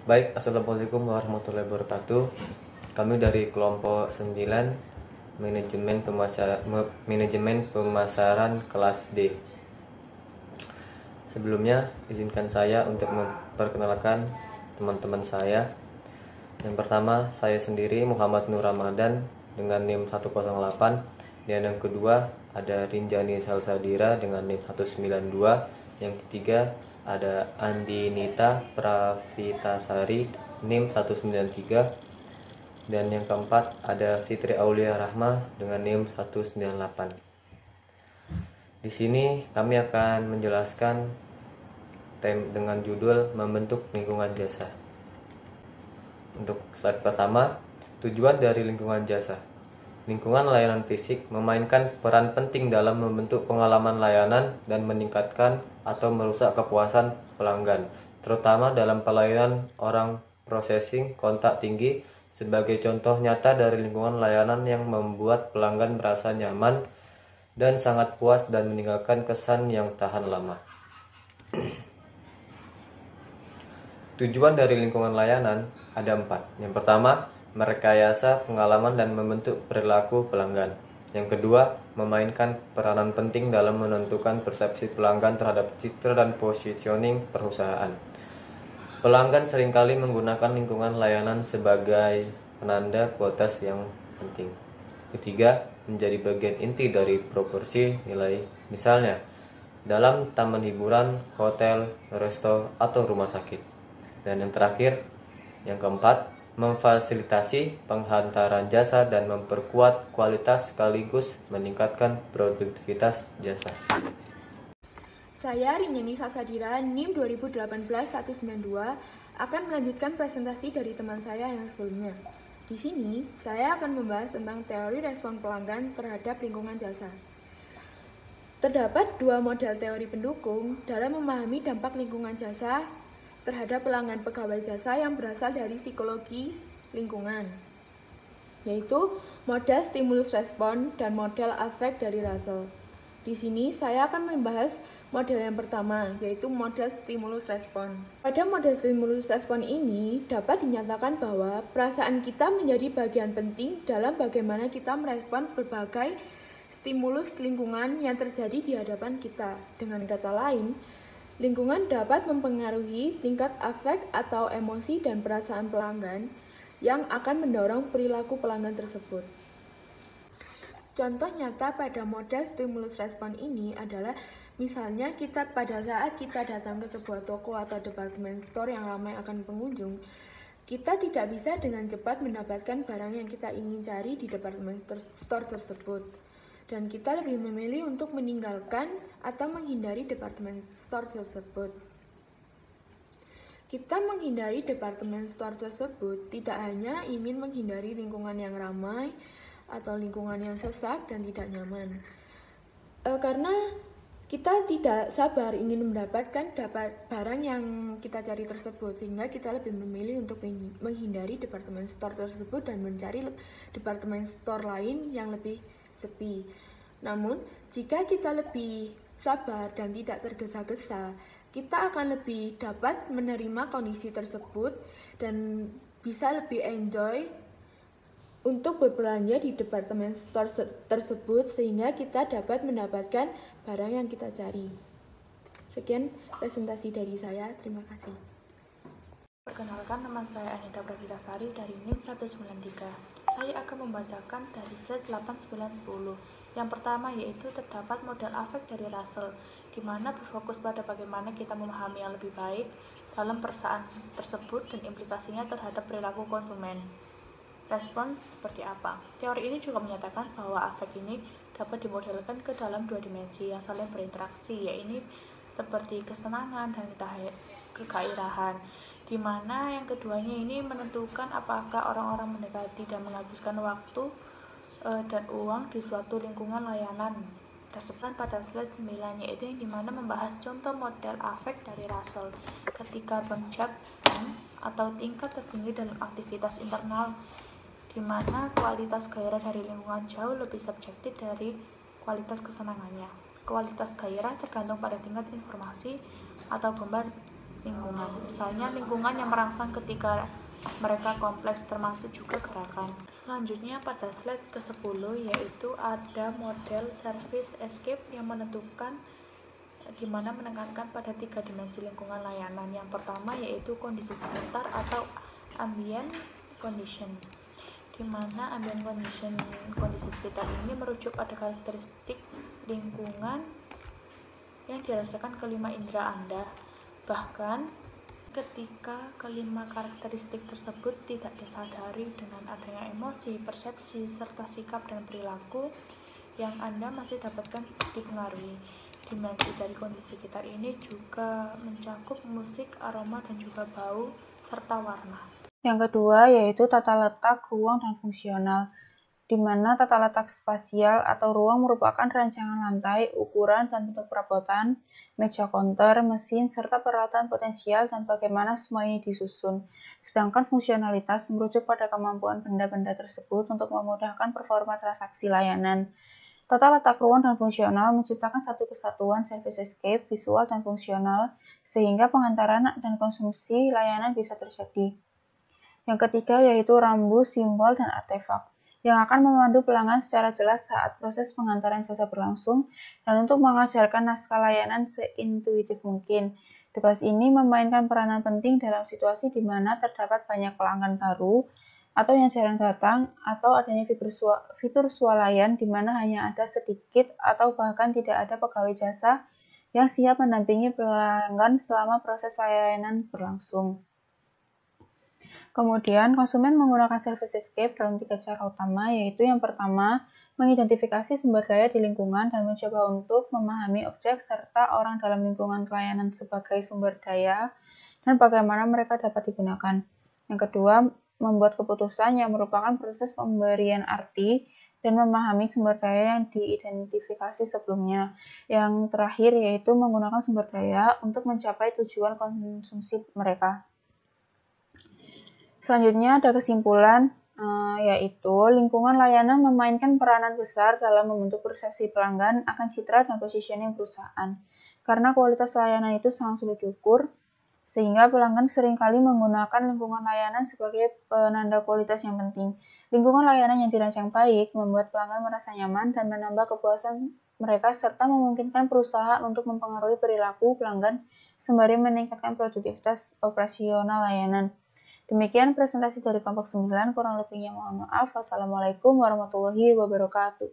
Baik, Assalamualaikum warahmatullahi wabarakatuh. Kami dari kelompok 9 Manajemen Pemasaran kelas D. Sebelumnya, izinkan saya untuk memperkenalkan teman-teman saya. Yang pertama, saya sendiri Muhammad Nur Ramadan dengan NIM 108. Dan yang kedua, ada Rinjani Salsadira dengan NIM 192. Yang ketiga, ada Andi Nita Pravitasari NIM 193. Dan yang keempat, ada Fitri Aulia Rahma dengan NIM 198. Di sini kami akan menjelaskan dengan judul membentuk lingkungan jasa. Untuk slide pertama, tujuan dari lingkungan jasa. Lingkungan layanan fisik memainkan peran penting dalam membentuk pengalaman layanan dan meningkatkan atau merusak kepuasan pelanggan, terutama dalam pelayanan orang processing kontak tinggi. Sebagai contoh nyata dari lingkungan layanan yang membuat pelanggan merasa nyaman dan sangat puas dan meninggalkan kesan yang tahan lama. Tujuan dari lingkungan layanan ada 4. Yang pertama, merekayasa pengalaman dan membentuk perilaku pelanggan. Yang kedua, memainkan peranan penting dalam menentukan persepsi pelanggan terhadap citra dan positioning perusahaan. Pelanggan seringkali menggunakan lingkungan layanan sebagai penanda kualitas yang penting. Ketiga, menjadi bagian inti dari proporsi nilai. Misalnya, dalam taman hiburan, hotel, resto, atau rumah sakit. Dan yang terakhir, yang keempat, memfasilitasi penghantaran jasa dan memperkuat kualitas sekaligus meningkatkan produktivitas jasa. Saya Rinjani Salsadira, NIM 2018-192, akan melanjutkan presentasi dari teman saya yang sebelumnya. Di sini, saya akan membahas tentang teori respon pelanggan terhadap lingkungan jasa. Terdapat 2 model teori pendukung dalam memahami dampak lingkungan jasa terhadap pelanggan pegawai jasa yang berasal dari psikologi lingkungan, yaitu model stimulus respon dan model afek dari Russell. Di sini saya akan membahas model yang pertama, yaitu model stimulus respon. Pada model stimulus respon ini dapat dinyatakan bahwa perasaan kita menjadi bagian penting dalam bagaimana kita merespon berbagai stimulus lingkungan yang terjadi di hadapan kita. Dengan kata lain, lingkungan dapat mempengaruhi tingkat afek atau emosi dan perasaan pelanggan yang akan mendorong perilaku pelanggan tersebut. Contoh nyata pada model stimulus respon ini adalah misalnya pada saat kita datang ke sebuah toko atau department store yang ramai akan pengunjung, kita tidak bisa dengan cepat mendapatkan barang yang kita ingin cari di department store tersebut. Dan kita lebih memilih untuk meninggalkan atau menghindari department store tersebut. Kita menghindari department store tersebut tidak hanya ingin menghindari lingkungan yang ramai atau lingkungan yang sesak dan tidak nyaman, karena kita tidak sabar ingin mendapatkan barang yang kita cari tersebut, sehingga kita lebih memilih untuk menghindari department store tersebut dan mencari department store lain yang lebih sepi. Namun, jika kita lebih sabar dan tidak tergesa-gesa, kita akan lebih dapat menerima kondisi tersebut dan bisa lebih enjoy untuk berbelanja di department store tersebut, sehingga kita dapat mendapatkan barang yang kita cari. Sekian presentasi dari saya, terima kasih. Perkenalkan, nama saya Anita Pravitasari dari NIM 193. Saya akan membacakan dari slide 8, 9, 10. Yang pertama yaitu terdapat model afek dari Russell, di mana berfokus pada bagaimana kita memahami yang lebih baik dalam perasaan tersebut dan implikasinya terhadap perilaku konsumen. Respons seperti apa? Teori ini juga menyatakan bahwa afek ini dapat dimodelkan ke dalam 2 dimensi yang saling berinteraksi, yaitu seperti kesenangan dan kegairahan, di mana yang keduanya ini menentukan apakah orang-orang mendekati dan menghabiskan waktu dan uang di suatu lingkungan layanan. Tersebut pada slide 9, yaitu yang dimana membahas contoh model afek dari Russell ketika pencapaian atau tingkat tertinggi dalam aktivitas internal, di mana kualitas gairah dari lingkungan jauh lebih subjektif dari kualitas kesenangannya. Kualitas gairah tergantung pada tingkat informasi atau lingkungan. Misalnya lingkungan yang merangsang ketika mereka kompleks, termasuk juga gerakan. Selanjutnya pada slide ke-10 yaitu ada model service escape yang menentukan di mana menekankan pada 3 dimensi lingkungan layanan. Yang pertama yaitu kondisi sekitar atau ambient condition, di mana ambient condition, kondisi sekitar ini merujuk pada karakteristik lingkungan yang dirasakan kelima indera Anda. Bahkan ketika kelima karakteristik tersebut tidak disadari dengan adanya emosi, persepsi, serta sikap dan perilaku yang Anda masih dapatkan dipengaruhi. Dimensi dari kondisi sekitar ini juga mencakup musik, aroma, dan juga bau, serta warna. Yang kedua yaitu tata letak, ruang, dan fungsional, di mana tata letak spasial atau ruang merupakan rancangan lantai, ukuran, dan bentuk perabotan, meja counter, mesin, serta peralatan potensial dan bagaimana semua ini disusun. Sedangkan fungsionalitas merujuk pada kemampuan benda-benda tersebut untuk memudahkan performa transaksi layanan. Tata letak ruang dan fungsional menciptakan satu kesatuan service escape, visual dan fungsional, sehingga pengantaran dan konsumsi layanan bisa terjadi. Yang ketiga yaitu rambu, simbol, dan artefak, yang akan memandu pelanggan secara jelas saat proses pengantaran jasa berlangsung dan untuk mengajarkan naskah layanan seintuitif mungkin. Device ini memainkan peranan penting dalam situasi di mana terdapat banyak pelanggan baru atau yang jarang datang, atau adanya fitur swalayan di mana hanya ada sedikit atau bahkan tidak ada pegawai jasa yang siap mendampingi pelanggan selama proses layanan berlangsung. Kemudian, konsumen menggunakan service escape dalam 3 cara utama, yaitu yang pertama, mengidentifikasi sumber daya di lingkungan dan mencoba untuk memahami objek serta orang dalam lingkungan pelayanan sebagai sumber daya dan bagaimana mereka dapat digunakan. Yang kedua, membuat keputusan yang merupakan proses pemberian arti dan memahami sumber daya yang diidentifikasi sebelumnya. Yang terakhir yaitu menggunakan sumber daya untuk mencapai tujuan konsumsi mereka. Selanjutnya ada kesimpulan, yaitu lingkungan layanan memainkan peranan besar dalam membentuk persepsi pelanggan akan citra dan positioning perusahaan. Karena kualitas layanan itu sangat sulit diukur, sehingga pelanggan seringkali menggunakan lingkungan layanan sebagai penanda kualitas yang penting. Lingkungan layanan yang dirancang baik membuat pelanggan merasa nyaman dan menambah kepuasan mereka serta memungkinkan perusahaan untuk mempengaruhi perilaku pelanggan sembari meningkatkan produktivitas operasional layanan. Demikian presentasi dari kelompok 9, kurang lebihnya mohon maaf. Wassalamualaikum warahmatullahi wabarakatuh.